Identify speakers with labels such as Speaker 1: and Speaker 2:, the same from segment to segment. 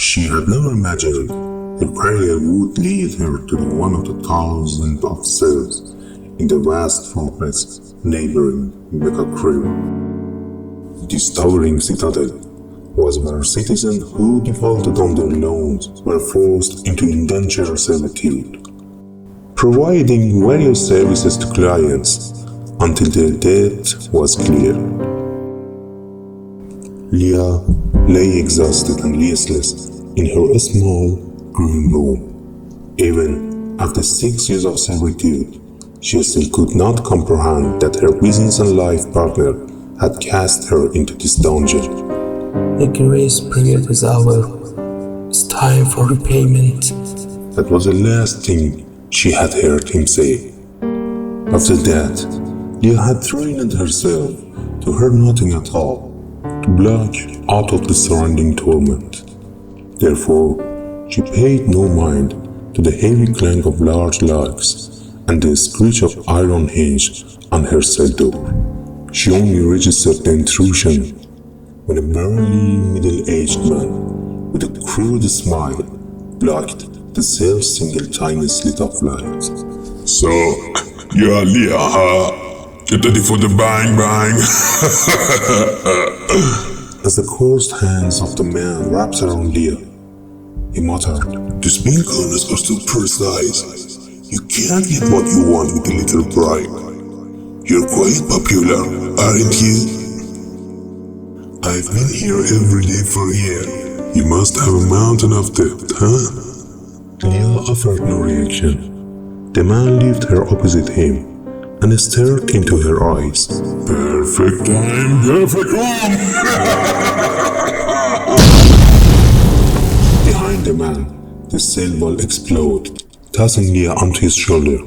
Speaker 1: She had never imagined her prayer would lead her to one of the thousands of cells in the vast fortress neighboring Mecca-Crema. This towering citadel was where citizens who defaulted on their loans were forced into indentured servitude, providing various services to clients until their debt was clear. Leah lay exhausted and listless in her small green room. Even after 6 years of servitude, she still could not comprehend that her business and life partner had cast her into this dungeon.
Speaker 2: The grace period is over. It's time for repayment.
Speaker 1: That was the last thing she had heard him say. After that, Leah had trained herself to hear nothing at all, to block out of the surrounding torment. Therefore, she paid no mind to the heavy clank of large locks and the screech of iron hinge on her cell door. She only registered the intrusion when a burly middle-aged man with a crude smile blocked the cell's single tiny slit of light.
Speaker 3: So, you're Leah, huh? Get ready for the bang bang.
Speaker 1: As the coarse hands of the man wrapped around Leah, he muttered,
Speaker 3: "These bean corners are still precise. You can't get what you want with a little bribe. You're quite popular, aren't you? I've been here every day for a year. You must have a mountain of debt, huh?"
Speaker 1: Leah offered no reaction. The man lifted her opposite him and stared into her eyes.
Speaker 3: Perfect time, perfect room.
Speaker 1: Behind the man, the cell wall exploded, tossing Leah onto his shoulder.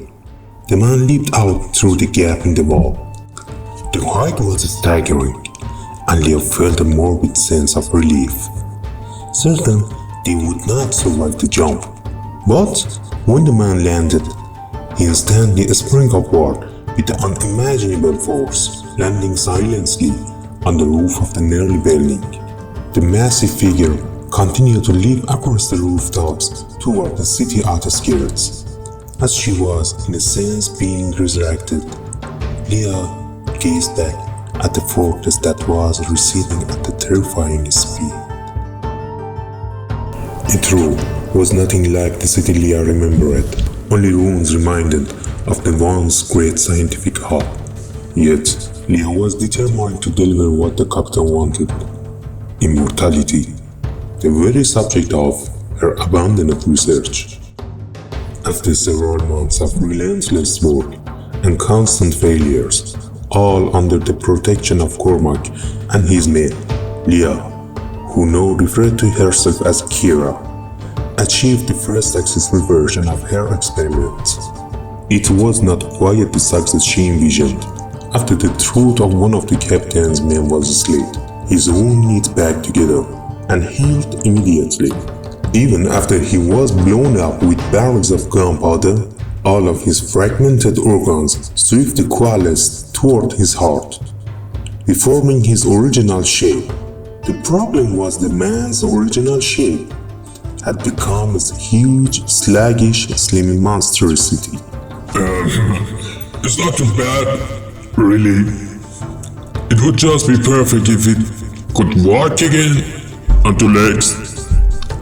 Speaker 1: The man leaped out through the gap in the wall. The height was staggering, and Leah felt a morbid sense of relief. Certain they would not survive the jump. But when the man landed, he instantly sprang upward with an unimaginable force, landing silently on the roof of the nearly building. The massive figure continued to leap across the rooftops toward the city outskirts. As she was, in a sense, being resurrected, Leah gazed back at the fortress that was receding at a terrifying speed. It true was nothing like the city Leah remembered, only ruins reminded of the once great scientific hub. Yet, Leah was determined to deliver what the captain wanted: immortality, the very subject of her abandoned research. After several months of relentless work and constant failures, all under the protection of Cormac and his men, Leah, who now referred to herself as Kira, achieved the first successful version of her experiment. It was not quite the success she envisioned. After the throat of one of the captain's men was slit, his wound knit back together and healed immediately. Even after he was blown up with barrels of gunpowder, all of his fragmented organs swiftly coalesced toward his heart, reforming his original shape. The problem was the man's original shape had become a huge, sluggish, slim monstrosity.
Speaker 3: It's not too bad, really. It would just be perfect if it could walk again on two legs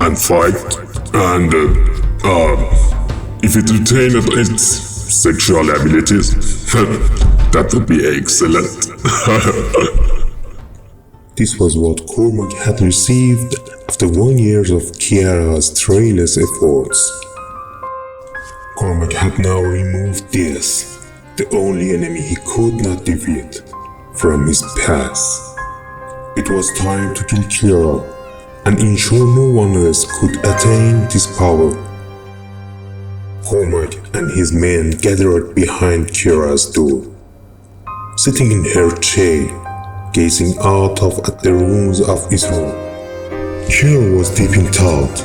Speaker 3: and fight, and if it retained its sexual abilities, that would be excellent.
Speaker 1: This was what Cormac had received after 1 year of Kiara's tireless efforts. Cormac had now removed this, the only enemy he could not defeat, from his past. It was time to kill Kiara and ensure no one else could attain this power. Cormac and his men gathered behind Kiara's door. Sitting in her chair, gazing out at the ruins of Israel, Kiara was deep in thought,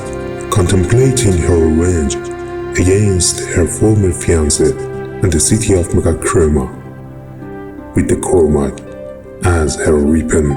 Speaker 1: contemplating her revenge against her former fiancé in the city of Mecca-Crema, with the Cormac as her weapon.